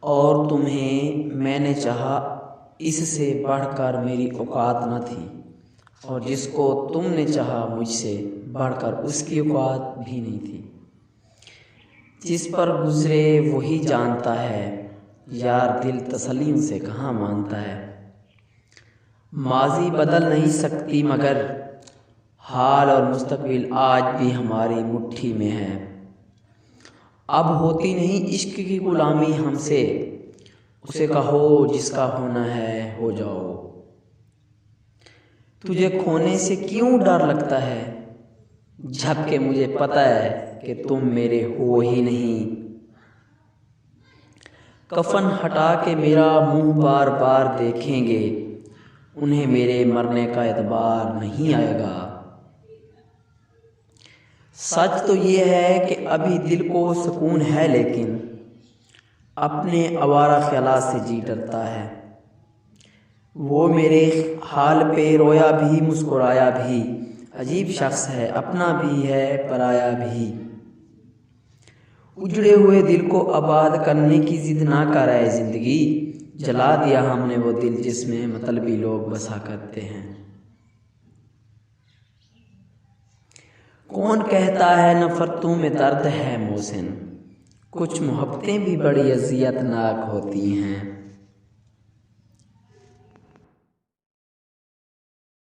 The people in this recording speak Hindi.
और तुम्हें मैंने चाहा इससे बढ़कर मेरी औकात न थी, और जिसको तुमने चाहा मुझसे बढ़कर उसकी औकात भी नहीं थी। जिस पर गुजरे वही जानता है, यार दिल तसल्ली से कहाँ मानता है। माजी बदल नहीं सकती मगर हाल और मुस्तकबिल आज भी हमारी मुट्ठी में है। अब होती नहीं इश्क की गुलामी हमसे, उसे कहो जिसका होना है हो जाओ। तुझे खोने से क्यों डर लगता है, जबकि मुझे पता है कि तुम मेरे हो ही नहीं। कफन हटा के मेरा मुंह बार बार देखेंगे, उन्हें मेरे मरने का एतबार नहीं आएगा। सच तो ये है कि अभी दिल को सुकून है, लेकिन अपने आवारा ख्यालात से जी डरता है। वो मेरे हाल पे रोया भी मुस्कुराया भी, अजीब शख्स है, अपना भी है पराया भी। उजड़े हुए दिल को आबाद करने की जिद ना कर है जिंदगी, जला दिया हमने वो दिल जिसमें मतलबी लोग बसा करते हैं। कौन कहता है नफरतों में दर्द है मोहसिन, कुछ मोहब्बतें भी बड़ी अजियतनाक होती हैं।